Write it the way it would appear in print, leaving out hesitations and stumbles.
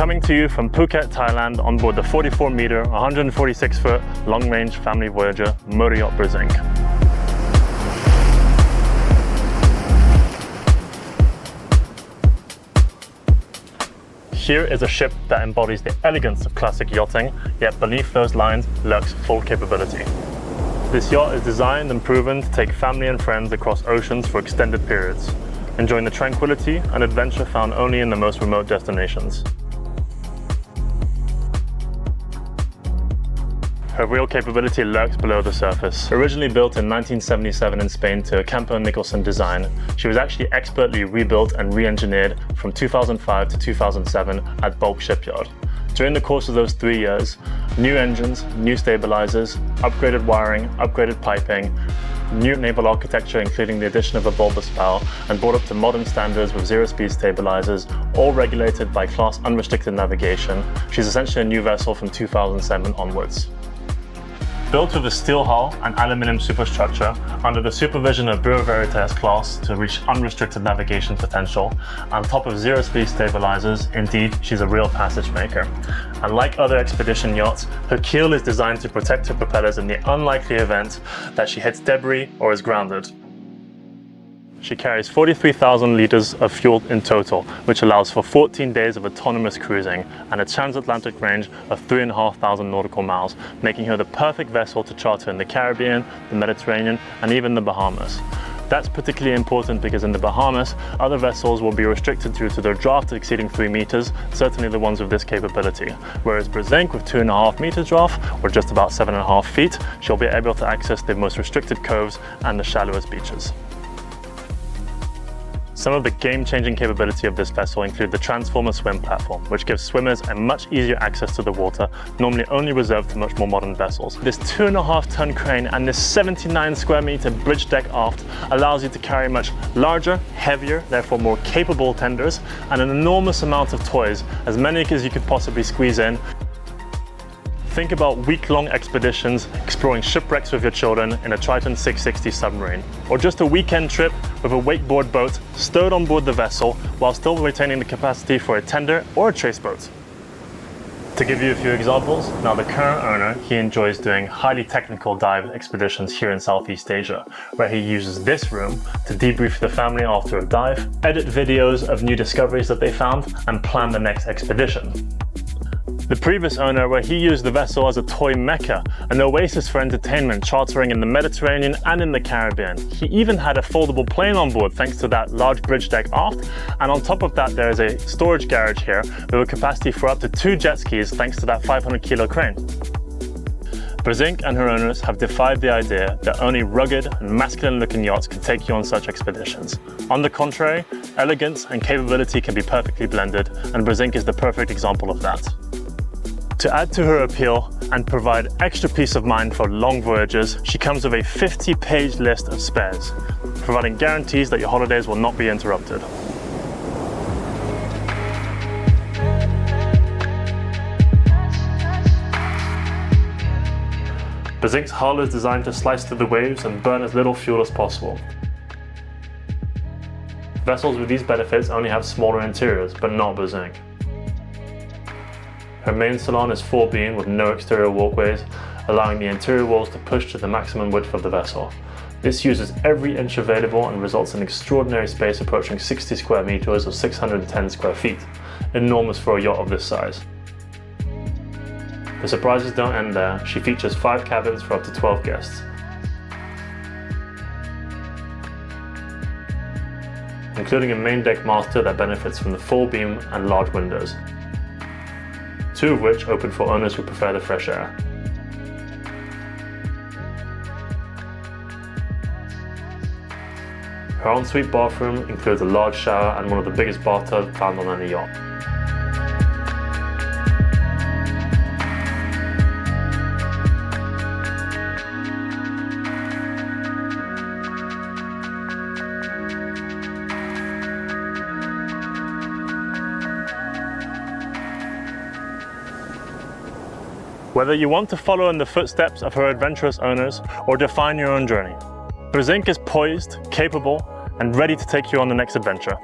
Coming to you from Phuket, Thailand on board the 44-meter, 146-foot long-range family voyager motor yacht BERZINC. Here is a ship that embodies the elegance of classic yachting, yet beneath those lines lurks full capability. This yacht is designed and proven to take family and friends across oceans for extended periods, enjoying the tranquility and adventure found only in the most remote destinations. Her real capability lurks below the surface. Originally built in 1977 in Spain to a Campo Nicholson design, she was actually expertly rebuilt and re-engineered from 2005 to 2007 at Bulk Shipyard. During the course of those 3 years, new engines, new stabilizers, upgraded wiring, upgraded piping, new naval architecture including the addition of a bulbous bow, and brought up to modern standards with zero-speed stabilizers, all regulated by class unrestricted navigation. She's essentially a new vessel from 2007 onwards. Built with a steel hull and aluminium superstructure under the supervision of Bureau Veritas class to reach unrestricted navigation potential, on top of zero-speed stabilizers, indeed, she's a real passage maker. And like other expedition yachts, her keel is designed to protect her propellers in the unlikely event that she hits debris or is grounded. She carries 43,000 litres of fuel in total, which allows for 14 days of autonomous cruising and a transatlantic range of 3,500 nautical miles, making her the perfect vessel to charter in the Caribbean, the Mediterranean, and even the Bahamas. That's particularly important because in the Bahamas, other vessels will be restricted due to their draft exceeding 3 meters, certainly the ones with this capability. Whereas BERZINC with 2.5 meter draft, or just about 7.5 feet, she'll be able to access the most restricted coves and the shallowest beaches. Some of the game-changing capability of this vessel include the transformer swim platform, which gives swimmers a much easier access to the water, normally only reserved to much more modern vessels. This 2.5-ton crane and this 79 square meter bridge deck aft allows you to carry much larger, heavier, therefore more capable tenders, and an enormous amount of toys, as many as you could possibly squeeze in. Think about week-long expeditions exploring shipwrecks with your children in a Triton 660 submarine, or just a weekend trip with a wakeboard boat stowed on board the vessel while still retaining the capacity for a tender or a chase boat. To give you a few examples, now the current owner, he enjoys doing highly technical dive expeditions here in Southeast Asia, where he uses this room to debrief the family after a dive, edit videos of new discoveries that they found, and plan the next expedition. The previous owner, where he used the vessel as a toy mecca, an oasis for entertainment, chartering in the Mediterranean and in the Caribbean. He even had a foldable plane on board thanks to that large bridge deck aft, and on top of that there is a storage garage here with a capacity for up to 2 jet skis thanks to that 500 kilo crane. BERZINC and her owners have defied the idea that only rugged and masculine looking yachts can take you on such expeditions. On the contrary, elegance and capability can be perfectly blended, and BERZINC is the perfect example of that. To add to her appeal and provide extra peace of mind for long voyages, she comes with a 50-page list of spares, providing guarantees that your holidays will not be interrupted. BERZINC's hull is designed to slice through the waves and burn as little fuel as possible. Vessels with these benefits only have smaller interiors, but not BERZINC. Her main salon is 4-beam with no exterior walkways, allowing the interior walls to push to the maximum width of the vessel. This uses every inch available and results in extraordinary space approaching 60 square meters or 610 square feet, enormous for a yacht of this size. The surprises don't end there. She features 5 cabins for up to 12 guests, including a main deck master that benefits from the full beam and large windows, 2 of which open for owners who prefer the fresh air. Her ensuite bathroom includes a large shower and one of the biggest bathtubs found on any yacht. Whether you want to follow in the footsteps of her adventurous owners or define your own journey, BERZINC is poised, capable, and ready to take you on the next adventure.